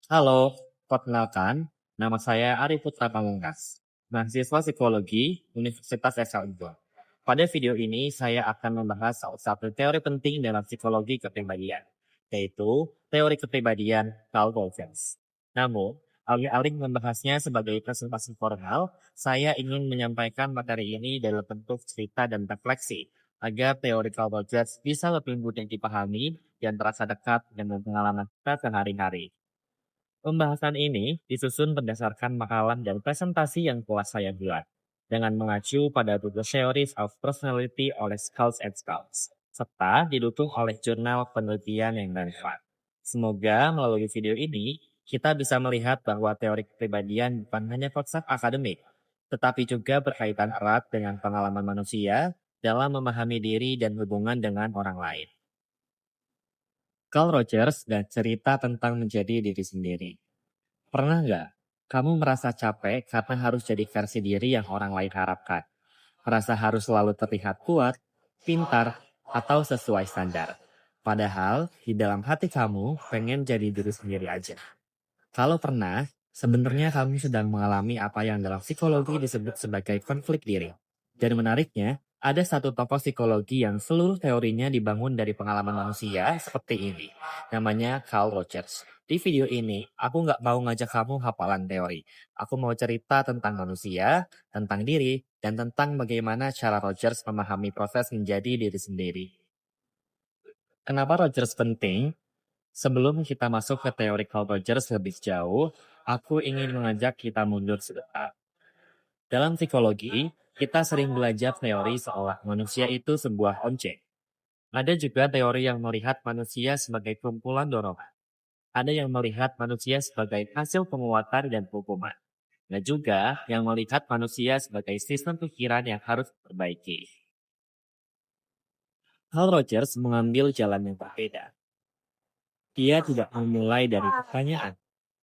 Halo, perkenalkan, nama saya Ari Putra Pamungkas, mahasiswa psikologi Universitas SLU. Pada video ini, saya akan membahas salah satu teori penting dalam psikologi kepribadian, yaitu teori kepribadian Carl Rogers. Namun, alih-alih membahasnya sebagai presentasi formal, saya ingin menyampaikan materi ini dalam bentuk cerita dan refleksi, agar teori Carl Rogers bisa lebih mudah dipahami dan terasa dekat dengan pengalaman kita sehari-hari. Pembahasan ini disusun berdasarkan makalah dan presentasi yang telah saya buat, dengan mengacu pada buku Theories of Personality oleh Scouts and Scouts, serta didukung oleh jurnal penelitian yang relevan. Semoga melalui video ini, kita bisa melihat bahwa teori kepribadian bukan hanya konsep akademik, tetapi juga berkaitan erat dengan pengalaman manusia dalam memahami diri dan hubungan dengan orang lain. Carl Rogers dan cerita tentang menjadi diri sendiri. Pernah nggak kamu merasa capek karena harus jadi versi diri yang orang lain harapkan? Merasa harus selalu terlihat kuat, pintar, atau sesuai standar. Padahal di dalam hati kamu pengen jadi diri sendiri aja. Kalau pernah, sebenarnya kamu sedang mengalami apa yang dalam psikologi disebut sebagai konflik diri. Dan menariknya, ada satu tokoh psikologi yang seluruh teorinya dibangun dari pengalaman manusia seperti ini. Namanya Carl Rogers. Di video ini, aku nggak mau ngajak kamu hafalan teori. Aku mau cerita tentang manusia, tentang diri, dan tentang bagaimana cara Rogers memahami proses menjadi diri sendiri. Kenapa Rogers penting? Sebelum kita masuk ke teori Carl Rogers lebih jauh, aku ingin mengajak kita mundur sebentar. Dalam psikologi, kita sering belajar teori seolah manusia itu sebuah objek. Ada juga teori yang melihat manusia sebagai kumpulan dorongan. Ada yang melihat manusia sebagai hasil penguatan dan hukuman. Dan juga yang melihat manusia sebagai sistem pikiran yang harus diperbaiki. Carl Rogers mengambil jalan yang berbeda. Dia tidak memulai dari pertanyaan,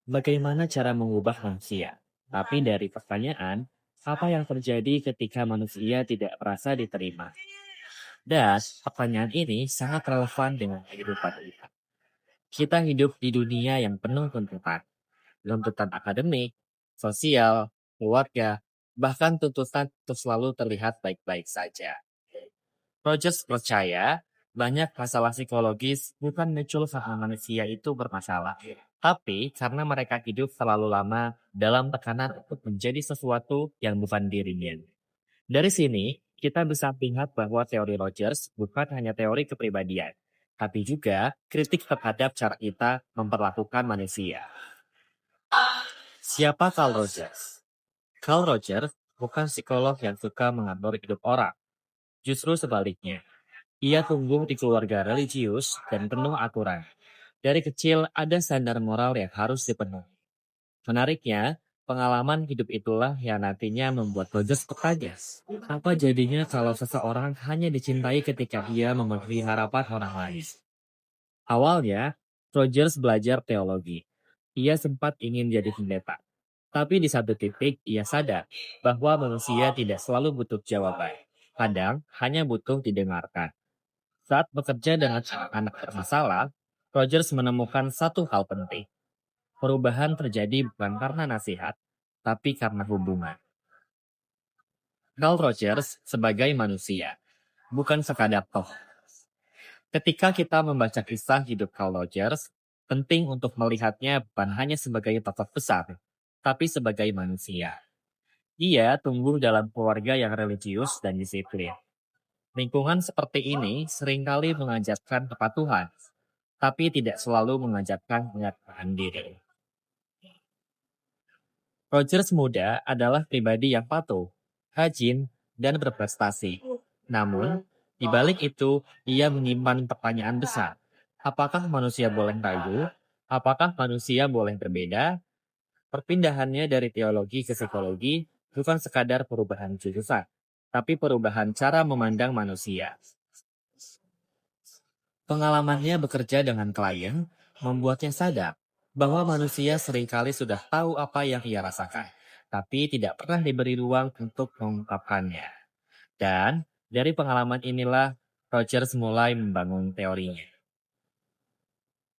bagaimana cara mengubah manusia? Tapi dari pertanyaan, apa yang terjadi ketika manusia tidak merasa diterima? Dan pertanyaan ini sangat relevan dengan kehidupan kita. Kita hidup di dunia yang penuh tuntutan. Tuntutan akademik, sosial, keluarga, bahkan tuntutan untuk selalu terlihat baik-baik saja. Rogers percaya banyak masalah psikologis bukan muncul karena manusia itu bermasalah, tapi karena mereka hidup terlalu lama dalam tekanan untuk menjadi sesuatu yang bukan dirinya. Dari sini, kita bisa melihat bahwa teori Rogers bukan hanya teori kepribadian, tapi juga kritik terhadap cara kita memperlakukan manusia. Siapa Carl Rogers? Carl Rogers bukan psikolog yang suka mengatur hidup orang. Justru sebaliknya, ia tumbuh di keluarga religius dan penuh aturan. Dari kecil ada standar moral yang harus dipenuhi. Menariknya, pengalaman hidup itulah yang nantinya membuat Rogers bertanya, apa jadinya kalau seseorang hanya dicintai ketika ia memenuhi harapan orang lain? Awalnya, Rogers belajar teologi. Ia sempat ingin jadi pendeta. Tapi di satu titik ia sadar bahwa manusia tidak selalu butuh jawaban. Kadang hanya butuh didengarkan. Saat bekerja dengan anak-anak bermasalah, Rogers menemukan satu hal penting. Perubahan terjadi bukan karena nasihat, tapi karena hubungan. Carl Rogers sebagai manusia, bukan sekadar toh. Ketika kita membaca kisah hidup Carl Rogers, penting untuk melihatnya bukan hanya sebagai tokoh besar, tapi sebagai manusia. Dia tumbuh dalam keluarga yang religius dan disiplin. Lingkungan seperti ini seringkali mengajarkan kepatuhan, tapi tidak selalu mengajarkan pengertian diri. Rogers muda adalah pribadi yang patuh, rajin, dan berprestasi. Namun, di balik itu, ia menyimpan pertanyaan besar. Apakah manusia boleh ragu? Apakah manusia boleh berbeda? Perpindahannya dari teologi ke psikologi bukan sekadar perubahan jurusan, tapi perubahan cara memandang manusia. Pengalamannya bekerja dengan klien membuatnya sadar bahwa manusia seringkali sudah tahu apa yang ia rasakan, tapi tidak pernah diberi ruang untuk mengungkapkannya. Dan dari pengalaman inilah Rogers mulai membangun teorinya.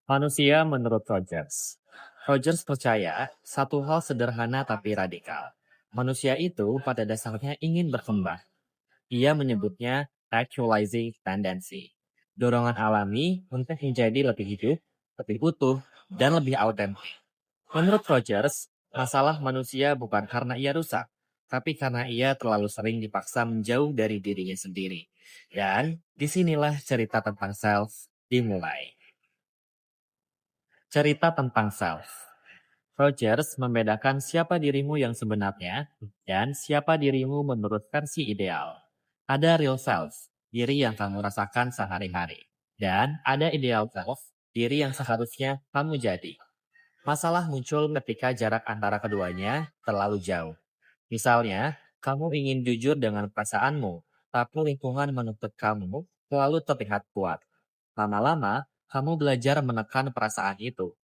Manusia menurut Rogers. Rogers percaya satu hal sederhana tapi radikal. Manusia itu pada dasarnya ingin berkembang. Ia menyebutnya actualizing tendency. Dorongan alami untuk menjadi lebih hidup, lebih utuh, dan lebih autentik. Menurut Rogers, masalah manusia bukan karena ia rusak, tapi karena ia terlalu sering dipaksa menjauh dari dirinya sendiri. Dan disinilah cerita tentang self dimulai. Cerita tentang self. Rogers membedakan siapa dirimu yang sebenarnya dan siapa dirimu menurut versi ideal. Ada real self, diri yang kamu rasakan sehari-hari. Dan ada ideal self, diri yang seharusnya kamu jadi. Masalah muncul ketika jarak antara keduanya terlalu jauh. Misalnya, kamu ingin jujur dengan perasaanmu, tapi lingkungan menuntut kamu selalu terlihat kuat. Lama-lama, kamu belajar menekan perasaan itu.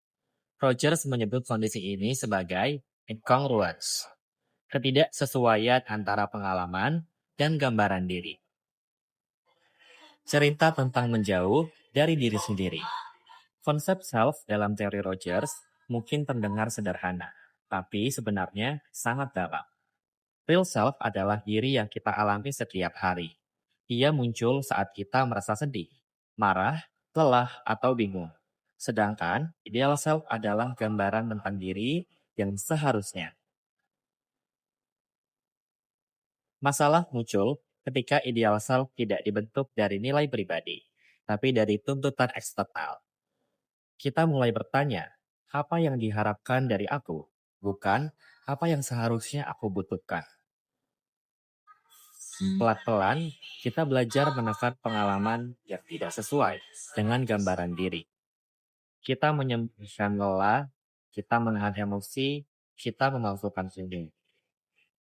Rogers menyebut kondisi ini sebagai incongruence, ketidaksesuaian antara pengalaman dan gambaran diri. Cerita tentang menjauh dari diri sendiri. Konsep self dalam teori Rogers mungkin terdengar sederhana, tapi sebenarnya sangat dalam. Real self adalah diri yang kita alami setiap hari. Ia muncul saat kita merasa sedih, marah, lelah, atau bingung. Sedangkan ideal self adalah gambaran tentang diri yang seharusnya. Masalah muncul ketika ideal self tidak dibentuk dari nilai pribadi, tapi dari tuntutan eksternal. Kita mulai bertanya, apa yang diharapkan dari aku, bukan apa yang seharusnya aku butuhkan. Pelan-pelan, kita belajar menekan pengalaman yang tidak sesuai dengan gambaran diri. Kita menyembunyikan lelah, kita menahan emosi, kita memalsukan senyum.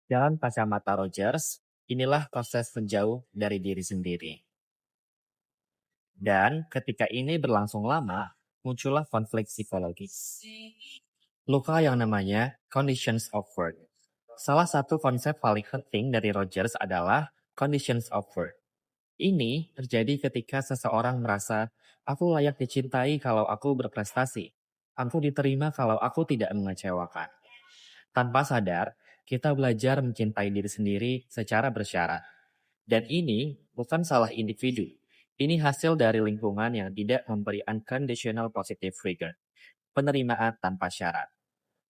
Dalam kacamata Rogers, inilah proses menjauh dari diri sendiri. Dan ketika ini berlangsung lama, muncullah konflik psikologis. Luka yang namanya conditions of worth. Salah satu konsep paling penting dari Rogers adalah conditions of worth. Ini terjadi ketika seseorang merasa, aku layak dicintai kalau aku berprestasi. Aku diterima kalau aku tidak mengecewakan. Tanpa sadar, kita belajar mencintai diri sendiri secara bersyarat. Dan ini bukan salah individu. Ini hasil dari lingkungan yang tidak memberi unconditional positive trigger. Penerimaan tanpa syarat.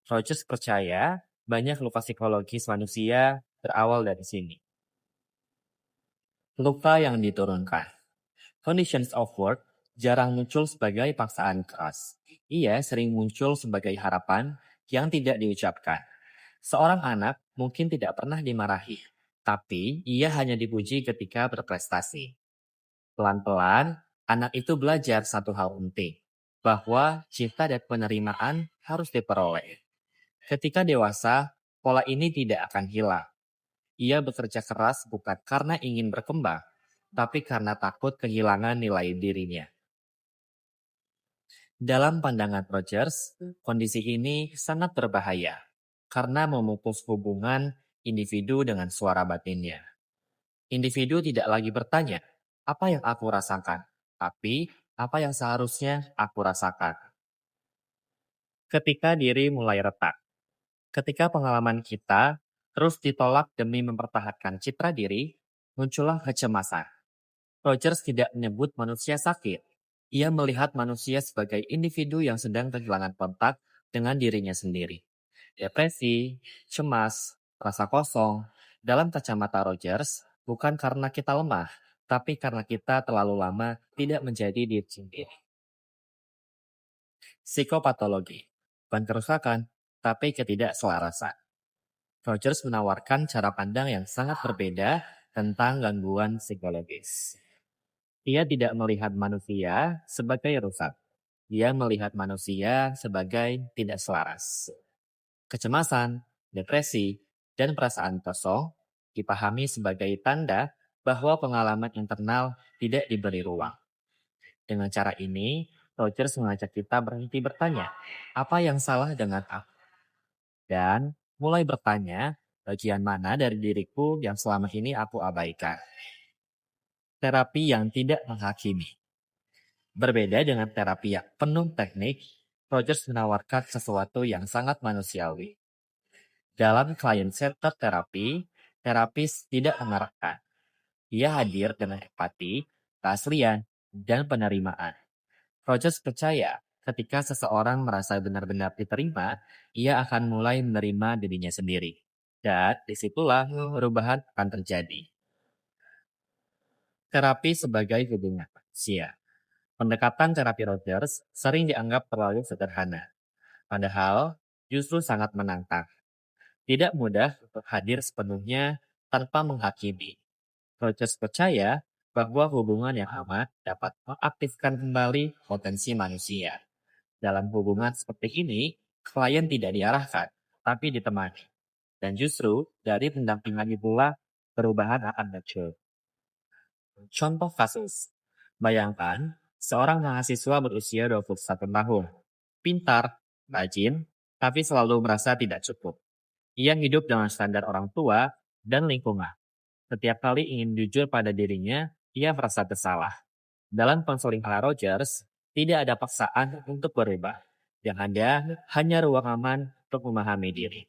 Rogers percaya banyak luka psikologis manusia berawal dari sini. Luka yang diturunkan. Conditions of work jarang muncul sebagai paksaan keras. Ia sering muncul sebagai harapan yang tidak diucapkan. Seorang anak mungkin tidak pernah dimarahi, tapi ia hanya dipuji ketika berprestasi. Pelan-pelan, anak itu belajar satu hal penting, bahwa cinta dan penerimaan harus diperoleh. Ketika dewasa, pola ini tidak akan hilang. Ia bekerja keras bukan karena ingin berkembang, tapi karena takut kehilangan nilai dirinya. Dalam pandangan Rogers, kondisi ini sangat berbahaya karena memutus hubungan individu dengan suara batinnya. Individu tidak lagi bertanya, apa yang aku rasakan, tapi apa yang seharusnya aku rasakan. Ketika diri mulai retak, ketika pengalaman kita terus ditolak demi mempertahankan citra diri, muncullah kecemasan. Rogers tidak menyebut manusia sakit. Ia melihat manusia sebagai individu yang sedang kehilangan kontak dengan dirinya sendiri. Depresi, cemas, rasa kosong, dalam kacamata Rogers, bukan karena kita lemah, tapi karena kita terlalu lama tidak menjadi diri sendiri. Psikopatologi, bukan kerusakan, tapi ketidakselarasan. Rogers menawarkan cara pandang yang sangat berbeda tentang gangguan psikologis. Ia tidak melihat manusia sebagai rusak. Dia melihat manusia sebagai tidak selaras. Kecemasan, depresi, dan perasaan kosong dipahami sebagai tanda bahwa pengalaman internal tidak diberi ruang. Dengan cara ini, Rogers mengajak kita berhenti bertanya, apa yang salah dengan aku? Dan mulai bertanya, bagian mana dari diriku yang selama ini aku abaikan. Terapi yang tidak menghakimi. Berbeda dengan terapi yang penuh teknik, Rogers menawarkan sesuatu yang sangat manusiawi. Dalam client-centered terapi, terapis tidak mengarahkan. Ia hadir dengan empati, keaslian, dan penerimaan. Rogers percaya ketika seseorang merasa benar-benar diterima, ia akan mulai menerima dirinya sendiri. Dan disitulah perubahan akan terjadi. Terapi sebagai hubungan manusia. Pendekatan terapi Rogers sering dianggap terlalu sederhana. Padahal justru sangat menantang. Tidak mudah untuk hadir sepenuhnya tanpa menghakimi. Rogers percaya bahwa hubungan yang aman dapat mengaktifkan kembali potensi manusia. Dalam hubungan seperti ini, klien tidak diarahkan, tapi ditemani. Dan justru dari pendampingan itulah perubahan akan muncul. Contoh kasus. Bayangkan, seorang mahasiswa berusia 21 tahun. Pintar, rajin, tapi selalu merasa tidak cukup. Ia hidup dengan standar orang tua dan lingkungan. Setiap kali ingin jujur pada dirinya, ia merasa bersalah. Dalam konseling ala Rogers, tidak ada paksaan untuk berubah. Yang ada hanya ruang aman untuk memahami diri.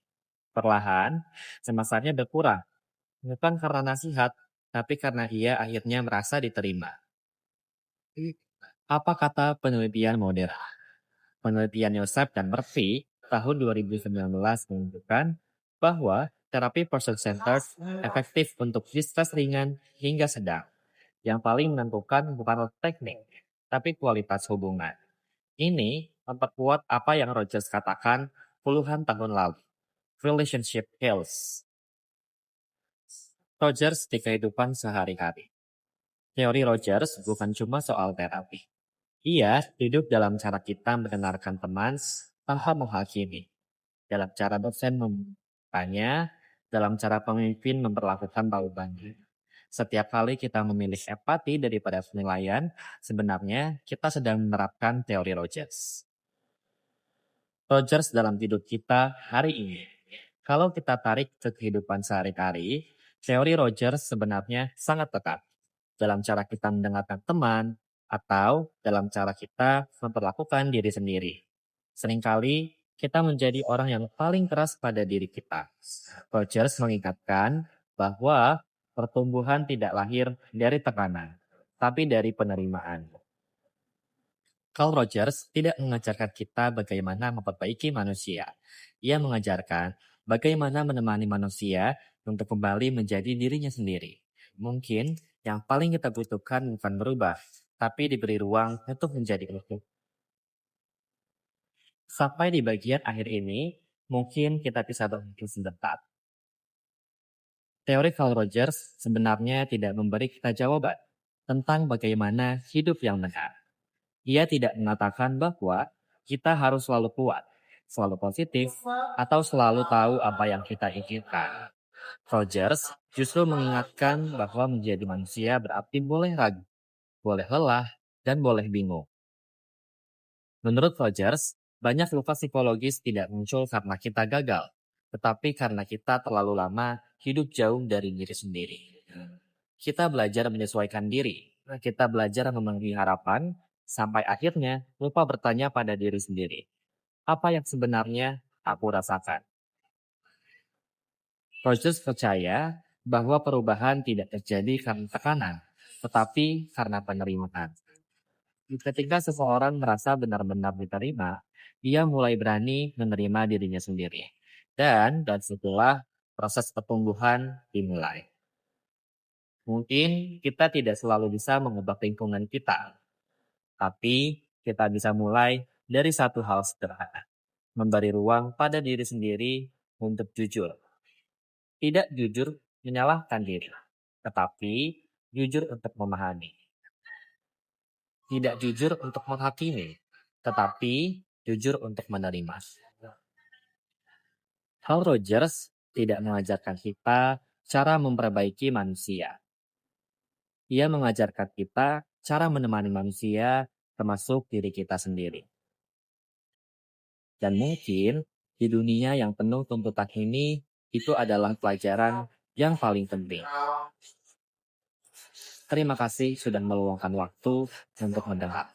Perlahan, cemasannya berkurang. Bukan karena nasihat, tapi karena ia akhirnya merasa diterima. Apa kata penelitian modern? Penelitian Yosef dan Murphy tahun 2019 menunjukkan bahwa terapi person-centered efektif untuk distress ringan hingga sedang. Yang paling menentukan bukan teknik, tapi kualitas hubungan. Ini memperkuat apa yang Rogers katakan puluhan tahun lalu. Relationship heals. Rogers di kehidupan sehari-hari. Teori Rogers bukan cuma soal terapi. Ia hidup dalam cara kita mendengarkan teman tanpa menghakimi. Dalam cara dosen membukanya, dalam cara pemimpin memperlakukan bawahannya. Setiap kali kita memilih empati daripada penilaian, sebenarnya kita sedang menerapkan teori Rogers. Rogers dalam hidup kita hari ini. Kalau kita tarik ke kehidupan sehari-hari, teori Rogers sebenarnya sangat tepat dalam cara kita mendengarkan teman atau dalam cara kita memperlakukan diri sendiri. Seringkali kita menjadi orang yang paling keras pada diri kita. Rogers mengingatkan bahwa pertumbuhan tidak lahir dari tekanan, tapi dari penerimaan. Carl Rogers tidak mengajarkan kita bagaimana memperbaiki manusia. Ia mengajarkan bagaimana menemani manusia untuk kembali menjadi dirinya sendiri. Mungkin yang paling kita butuhkan bukan berubah, tapi diberi ruang untuk menjadi utuh. Sampai di bagian akhir ini, mungkin kita bisa berhenti sebentar. Teori Carl Rogers sebenarnya tidak memberi kita jawaban tentang bagaimana hidup yang benar. Ia tidak mengatakan bahwa kita harus selalu kuat, selalu positif, atau selalu tahu apa yang kita inginkan. Rogers justru mengingatkan bahwa menjadi manusia berarti boleh ragu, boleh lelah, dan boleh bingung. Menurut Rogers, banyak luka psikologis tidak muncul karena kita gagal, tetapi karena kita terlalu lama hidup jauh dari diri sendiri. Kita belajar menyesuaikan diri, kita belajar memenuhi harapan, sampai akhirnya lupa bertanya pada diri sendiri. Apa yang sebenarnya aku rasakan? Rogers percaya bahwa perubahan tidak terjadi karena tekanan, tetapi karena penerimaan. Ketika seseorang merasa benar-benar diterima, ia mulai berani menerima dirinya sendiri. Dan situlah proses pertumbuhan dimulai. Mungkin kita tidak selalu bisa mengubah lingkungan kita, tapi kita bisa mulai dari satu hal sederhana. Memberi ruang pada diri sendiri untuk jujur. Tidak jujur menyalahkan diri, tetapi jujur untuk memahami. Tidak jujur untuk menghakimi, tetapi jujur untuk menerima. Carl Rogers tidak mengajarkan kita cara memperbaiki manusia. Ia mengajarkan kita cara menemani manusia, termasuk diri kita sendiri. Dan mungkin di dunia yang penuh tuntutan ini, itu adalah pelajaran yang paling penting. Terima kasih sudah meluangkan waktu untuk mendengar.